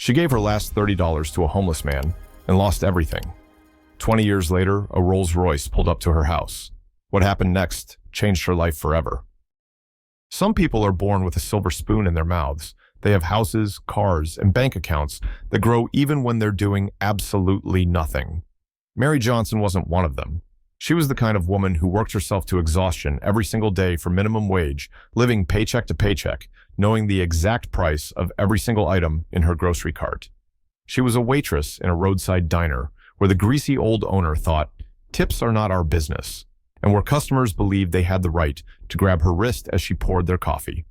She gave her last $30 to a homeless man and lost everything. 20 years later, a Rolls Royce pulled up to her house. What happened next changed her life forever. Some people are born with a silver spoon in their mouths. They have houses, cars, and bank accounts that grow even when they're doing absolutely nothing. Mary Johnson wasn't one of them. She was the kind of woman who worked herself to exhaustion every single day for minimum wage, living paycheck to paycheck, knowing the exact price of every single item in her grocery cart. She was a waitress in a roadside diner where the greasy old owner thought, tips are not our business, and where customers believed they had the right to grab her wrist as she poured their coffee.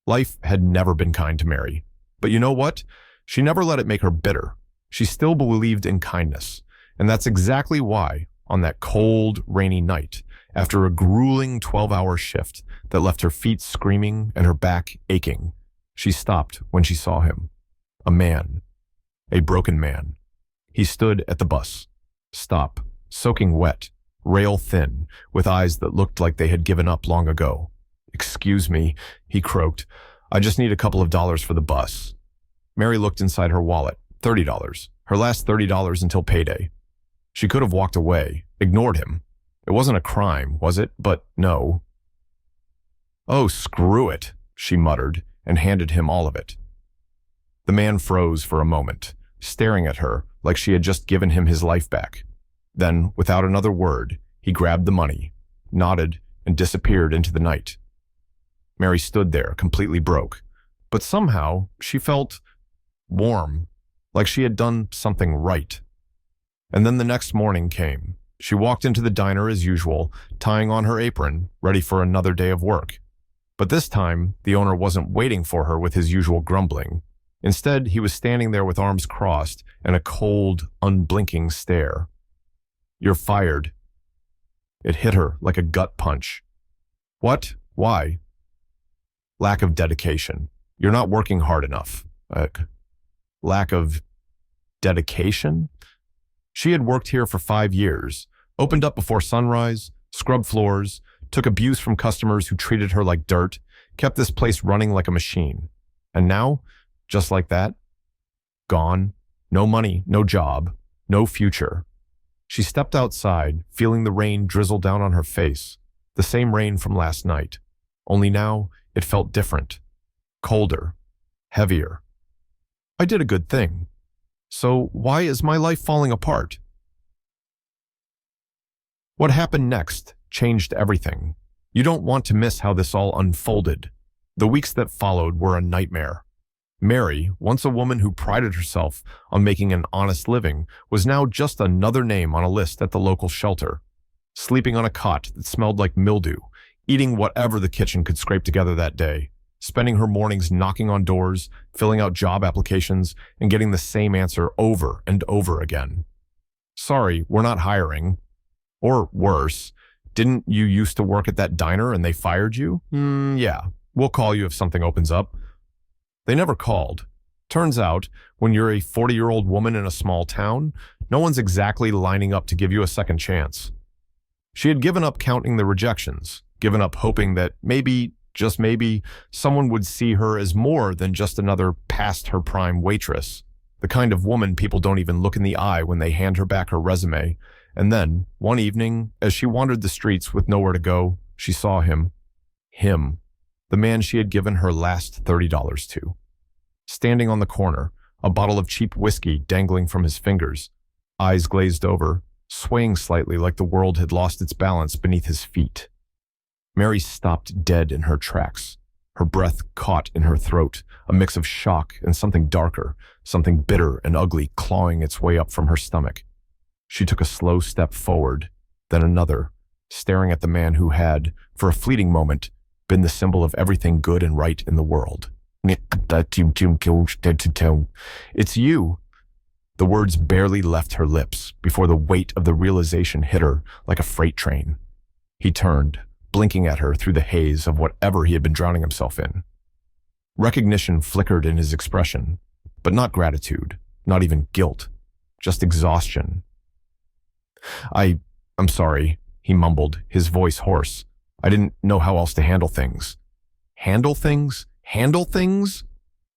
Life had never been kind to Mary. But you know what? She never let it make her bitter. She still believed in kindness. And that's exactly why, on that cold, rainy night, after a grueling 12-hour shift that left her feet screaming and her back aching, she stopped when she saw him. A man. A broken man. He stood at the bus. Stop. Soaking wet. Rail thin, with eyes that looked like they had given up long ago. "Excuse me," he croaked. "I just need a couple of dollars for the bus." Mary looked inside her wallet. $30. Her last $30 until payday. She could have walked away, ignored him. It wasn't a crime, was it? But no. "Oh, screw it," she muttered, and handed him all of it. The man froze for a moment, staring at her like she had just given him his life back. Then, without another word, he grabbed the money, nodded, and disappeared into the night. Mary stood there, completely broke, but somehow she felt warm, like she had done something right. And then the next morning came. She walked into the diner as usual, tying on her apron, ready for another day of work. But this time, the owner wasn't waiting for her with his usual grumbling. Instead, he was standing there with arms crossed and a cold, unblinking stare. "You're fired." It hit her like a gut punch. "What? Why?" "Lack of dedication. You're not working hard enough." Lack of dedication? She had worked here for 5 years, opened up before sunrise, scrubbed floors, took abuse from customers who treated her like dirt, kept this place running like a machine. And now, just like that, gone. No money, no job, no future. She stepped outside, feeling the rain drizzle down on her face, the same rain from last night. Only now, it felt different. Colder. Heavier. I did a good thing. So why is my life falling apart? What happened next changed everything. You don't want to miss how this all unfolded. The weeks that followed were a nightmare. Mary, once a woman who prided herself on making an honest living, was now just another name on a list at the local shelter, sleeping on a cot that smelled like mildew, eating whatever the kitchen could scrape together that day, spending her mornings knocking on doors, filling out job applications, and getting the same answer over and over again. "Sorry, we're not hiring." Or worse, "Didn't you used to work at that diner and they fired you?" Yeah, we'll call you if something opens up." They never called. Turns out, when you're a 40-year-old woman in a small town, no one's exactly lining up to give you a second chance. She had given up counting the rejections, given up hoping that maybe, just maybe, someone would see her as more than just another past-her-prime waitress, the kind of woman people don't even look in the eye when they hand her back her resume. And then, one evening, as she wandered the streets with nowhere to go, she saw him. Him. The man she had given her last $30 to. Standing on the corner, a bottle of cheap whiskey dangling from his fingers, eyes glazed over, swaying slightly like the world had lost its balance beneath his feet. Mary stopped dead in her tracks, her breath caught in her throat, a mix of shock and something darker, something bitter and ugly clawing its way up from her stomach. She took a slow step forward, then another, staring at the man who had, for a fleeting moment, been the symbol of everything good and right in the world. "It's you." The words barely left her lips before the weight of the realization hit her like a freight train. He turned, blinking at her through the haze of whatever he had been drowning himself in. Recognition flickered in his expression, but not gratitude, not even guilt, just exhaustion. I'm sorry," he mumbled, his voice hoarse. "I didn't know how else to handle things." Handle things? Handle things?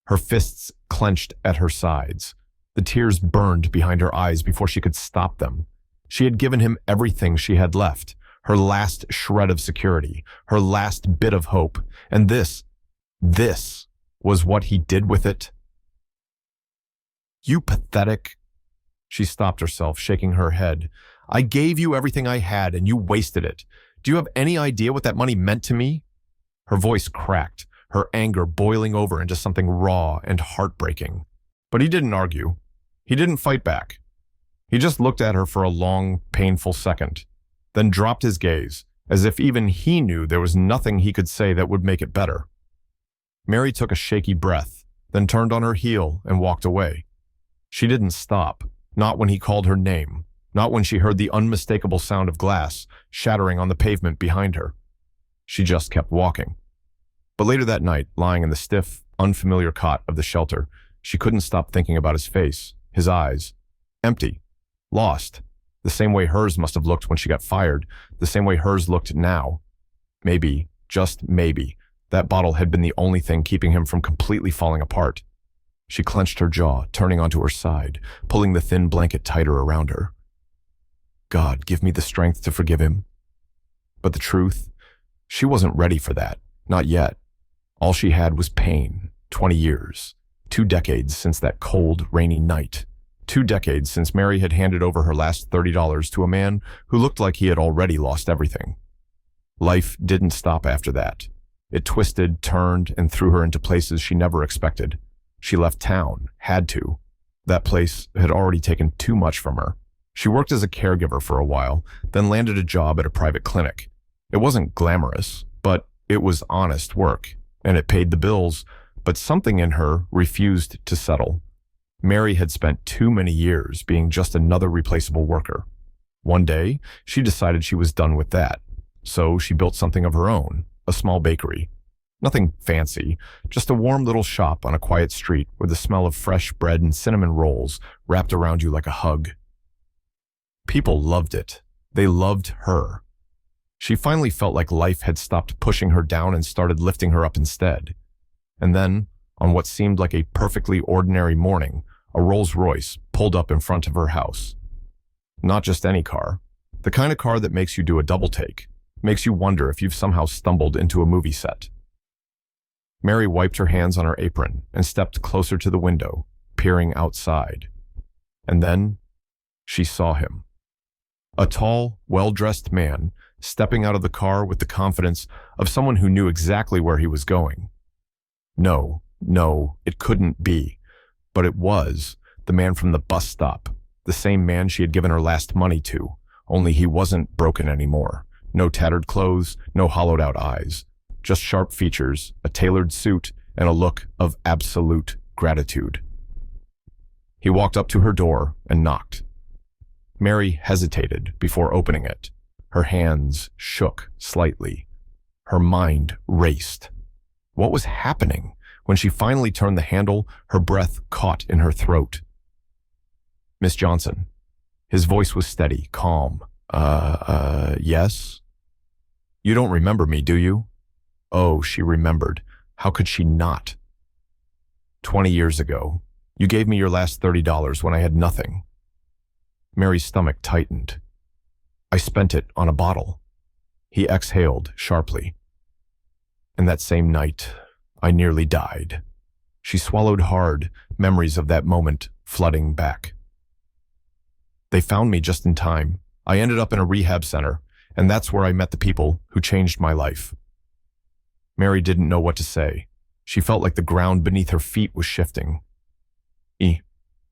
Her fists clenched at her sides. The tears burned behind her eyes before she could stop them. She had given him everything she had left, her last shred of security, her last bit of hope, and this was what he did with it. You pathetic. She stopped herself, shaking her head. I gave you everything I had and you wasted it. Do you have any idea what that money meant to me? Her voice cracked, her anger boiling over into something raw and heartbreaking. But he didn't argue. He didn't fight back. He just looked at her for a long, painful second, then dropped his gaze, as if even he knew there was nothing he could say that would make it better. Mary took a shaky breath, then turned on her heel and walked away. She didn't stop, not when he called her name, not when she heard the unmistakable sound of glass shattering on the pavement behind her. She just kept walking. But later that night, lying in the stiff, unfamiliar cot of the shelter, she couldn't stop thinking about his face, his eyes. Empty. Lost. The same way hers must have looked when she got fired, the same way hers looked now. Maybe, just maybe, that bottle had been the only thing keeping him from completely falling apart. She clenched her jaw, turning onto her side, pulling the thin blanket tighter around her. God, give me the strength to forgive him. But the truth, she wasn't ready for that, not yet. All she had was pain, 20 years, 2 decades since that cold, rainy night. 2 decades since Mary had handed over her last $30 to a man who looked like he had already lost everything. Life didn't stop after that. It twisted, turned, and threw her into places she never expected. She left town, had to. That place had already taken too much from her. She worked as a caregiver for a while, then landed a job at a private clinic. It wasn't glamorous, but it was honest work, and it paid the bills, but something in her refused to settle. Mary had spent too many years being just another replaceable worker. One day, she decided she was done with that, so she built something of her own, a small bakery. Nothing fancy, just a warm little shop on a quiet street with the smell of fresh bread and cinnamon rolls wrapped around you like a hug. People loved it. They loved her. She finally felt like life had stopped pushing her down and started lifting her up instead. And then, on what seemed like a perfectly ordinary morning, a Rolls-Royce pulled up in front of her house. Not just any car. The kind of car that makes you do a double take, makes you wonder if you've somehow stumbled into a movie set. Mary wiped her hands on her apron and stepped closer to the window, peering outside. And then, she saw him. A tall, well-dressed man stepping out of the car with the confidence of someone who knew exactly where he was going. No, it couldn't be. But it was the man from the bus stop, the same man she had given her last money to, only he wasn't broken anymore. No tattered clothes, no hollowed-out eyes. Just sharp features, a tailored suit, and a look of absolute gratitude. He walked up to her door and knocked. Mary hesitated before opening it. Her hands shook slightly. Her mind raced. What was happening? When she finally turned the handle, her breath caught in her throat. Miss Johnson. His voice was steady, calm. Yes? You don't remember me, do you? Oh, she remembered. How could she not? 20 years ago, you gave me your last $30 when I had nothing. Mary's stomach tightened. I spent it on a bottle. He exhaled sharply. And that same night, I nearly died. She swallowed hard, memories of that moment flooding back. They found me just in time. I ended up in a rehab center, and that's where I met the people who changed my life. Mary didn't know what to say. She felt like the ground beneath her feet was shifting.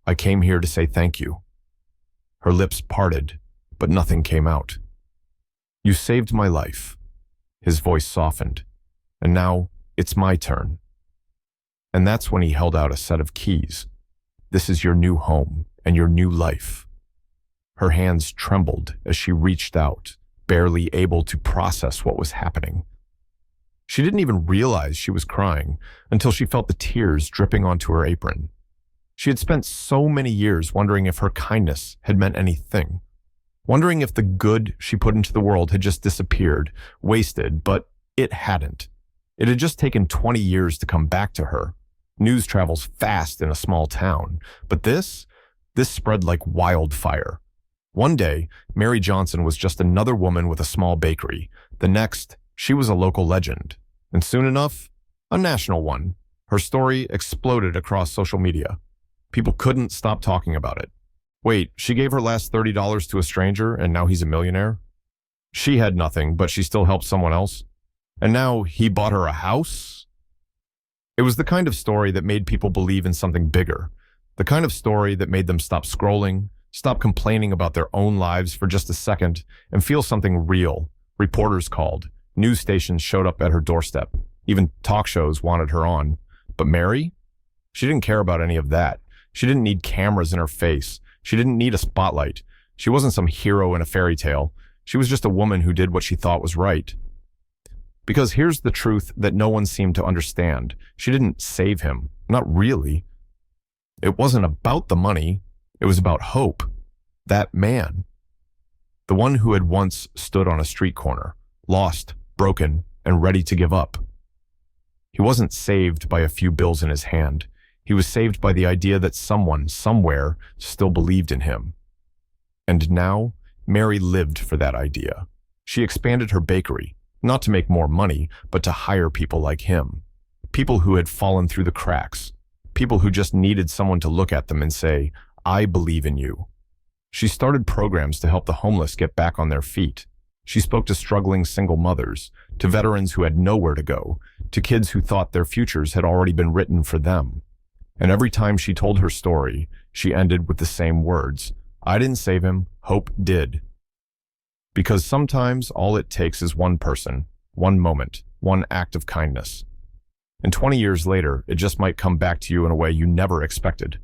I came here to say thank you. Her lips parted, but nothing came out. You saved my life. His voice softened. And now it's my turn. And that's when he held out a set of keys. This is your new home and your new life. Her hands trembled as she reached out, barely able to process what was happening. She didn't even realize she was crying until she felt the tears dripping onto her apron. She had spent so many years wondering if her kindness had meant anything, wondering if the good she put into the world had just disappeared, wasted, but it hadn't. It had just taken 20 years to come back to her. News travels fast in a small town, but this spread like wildfire. One day, Mary Johnson was just another woman with a small bakery. The next, she was a local legend. And soon enough, a national one. Her story exploded across social media. People couldn't stop talking about it. Wait, she gave her last $30 to a stranger and now he's a millionaire? She had nothing, but she still helped someone else. And now he bought her a house? It was the kind of story that made people believe in something bigger. The kind of story that made them stop scrolling, stop complaining about their own lives for just a second, and feel something real. Reporters called. News stations showed up at her doorstep. Even talk shows wanted her on. But Mary? She didn't care about any of that. She didn't need cameras in her face. She didn't need a spotlight. She wasn't some hero in a fairy tale. She was just a woman who did what she thought was right. Because here's the truth that no one seemed to understand. She didn't save him. Not really. It wasn't about the money. It was about hope. That man. The one who had once stood on a street corner, lost, broken, and ready to give up. He wasn't saved by a few bills in his hand. He was saved by the idea that someone, somewhere, still believed in him. And now, Mary lived for that idea. She expanded her bakery, not to make more money, but to hire people like him. People who had fallen through the cracks. People who just needed someone to look at them and say, I believe in you. She started programs to help the homeless get back on their feet. She spoke to struggling single mothers, to veterans who had nowhere to go, to kids who thought their futures had already been written for them. And every time she told her story, she ended with the same words, I didn't save him, hope did. Because sometimes all it takes is one person, one moment, one act of kindness. And 20 years later, it just might come back to you in a way you never expected.